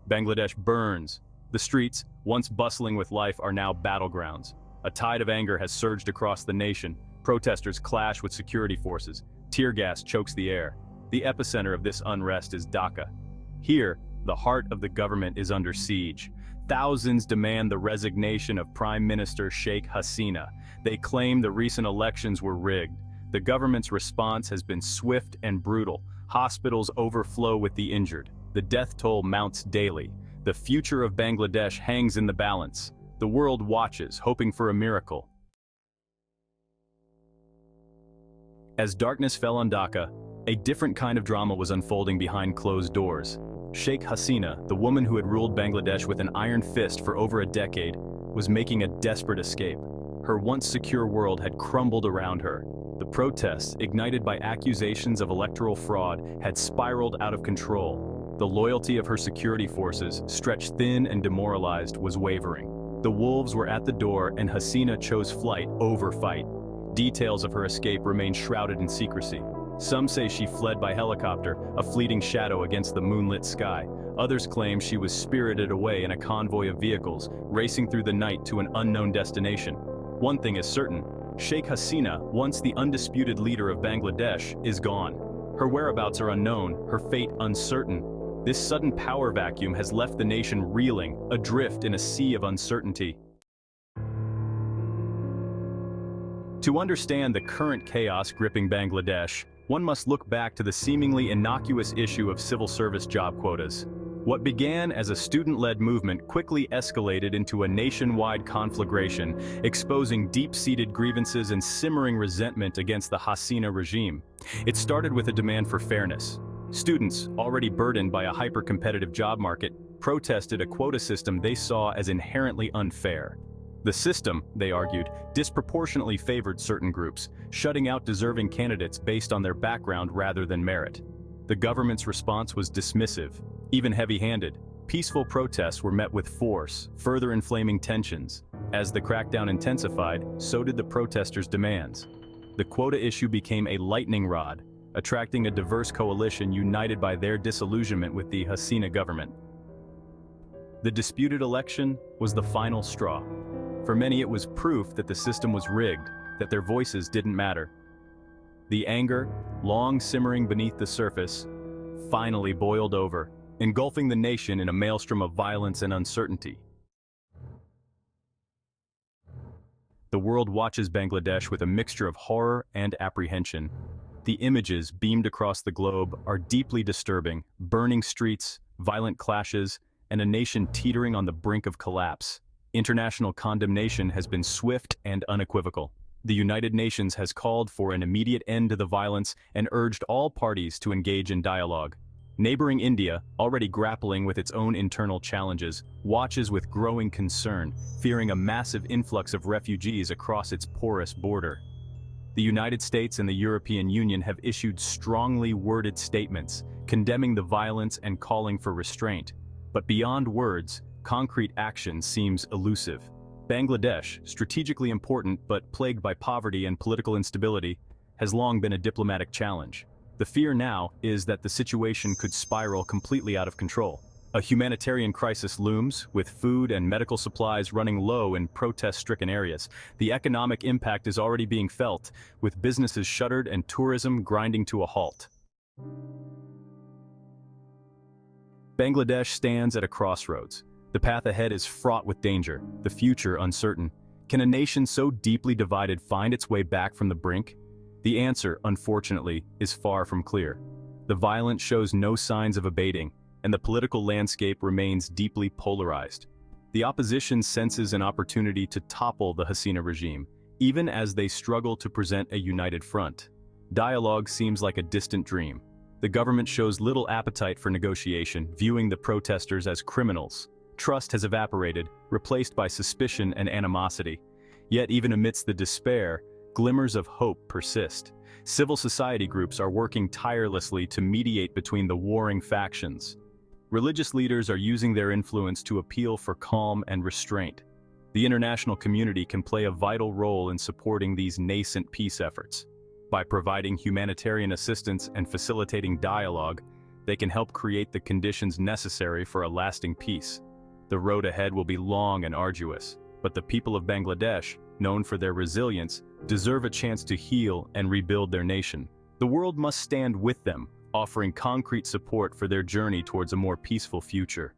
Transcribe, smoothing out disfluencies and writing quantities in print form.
Bangladesh burns. The streets, once bustling with life, are now battlegrounds. A tide of anger has surged across the nation. Protesters clash with security forces. Tear gas chokes the air. The epicenter of this unrest is Dhaka. Here, the heart of the government is under siege. Thousands demand the resignation of Prime Minister Sheikh Hasina. They claim the recent elections were rigged. The government's response has been swift and brutal. Hospitals overflow with the injured. The death toll mounts daily. The future of Bangladesh hangs in the balance. The world watches, hoping for a miracle. As darkness fell on Dhaka, a different kind of drama was unfolding behind closed doors. Sheikh Hasina, the woman who had ruled Bangladesh with an iron fist for over a decade, was making a desperate escape. Her once secure world had crumbled around her. The protests, ignited by accusations of electoral fraud, had spiraled out of control. The loyalty of her security forces, stretched thin and demoralized, was wavering. The wolves were at the door, and Hasina chose flight over fight. Details of her escape remain shrouded in secrecy. Some say she fled by helicopter, a fleeting shadow against the moonlit sky. Others claim she was spirited away in a convoy of vehicles, racing through the night to an unknown destination. One thing is certain: Sheikh Hasina, once the undisputed leader of Bangladesh, is gone. Her whereabouts are unknown, her fate uncertain. This sudden power vacuum has left the nation reeling, adrift in a sea of uncertainty. To understand the current chaos gripping Bangladesh, one must look back to the seemingly innocuous issue of civil service job quotas. What began as a student-led movement quickly escalated into a nationwide conflagration, exposing deep-seated grievances and simmering resentment against the Hasina regime. It started with a demand for fairness. Students, already burdened by a hyper-competitive job market, protested a quota system they saw as inherently unfair. The system, they argued, disproportionately favored certain groups, shutting out deserving candidates based on their background rather than merit. The government's response was dismissive, even heavy-handed. Peaceful protests were met with force, further inflaming tensions. As the crackdown intensified, so did the protesters' demands. The quota issue became a lightning rod, attracting a diverse coalition united by their disillusionment with the Hasina government. The disputed election was the final straw. For many, it was proof that the system was rigged, that their voices didn't matter. The anger, long simmering beneath the surface, finally boiled over, engulfing the nation in a maelstrom of violence and uncertainty. The world watches Bangladesh with a mixture of horror and apprehension. The images beamed across the globe are deeply disturbing: burning streets, violent clashes, and a nation teetering on the brink of collapse. International condemnation has been swift and unequivocal. The United Nations has called for an immediate end to the violence and urged all parties to engage in dialogue. Neighboring India, already grappling with its own internal challenges, watches with growing concern, fearing a massive influx of refugees across its porous border. The United States and the European Union have issued strongly worded statements, condemning the violence and calling for restraint. But beyond words, concrete action seems elusive. Bangladesh, strategically important but plagued by poverty and political instability, has long been a diplomatic challenge. The fear now is that the situation could spiral completely out of control. A humanitarian crisis looms, with food and medical supplies running low in protest-stricken areas. The economic impact is already being felt, with businesses shuttered and tourism grinding to a halt. Bangladesh stands at a crossroads. The path ahead is fraught with danger, the future uncertain. Can a nation so deeply divided find its way back from the brink? The answer, unfortunately, is far from clear. The violence shows no signs of abating, and the political landscape remains deeply polarized. The opposition senses an opportunity to topple the Hasina regime, even as they struggle to present a united front. Dialogue seems like a distant dream. The government shows little appetite for negotiation, viewing the protesters as criminals. Trust has evaporated, replaced by suspicion and animosity. Yet even amidst the despair, glimmers of hope persist. Civil society groups are working tirelessly to mediate between the warring factions. Religious leaders are using their influence to appeal for calm and restraint. The international community can play a vital role in supporting these nascent peace efforts. By providing humanitarian assistance and facilitating dialogue, they can help create the conditions necessary for a lasting peace. The road ahead will be long and arduous, but the people of Bangladesh, known for their resilience, deserve a chance to heal and rebuild their nation. The world must stand with them, offering concrete support for their journey towards a more peaceful future.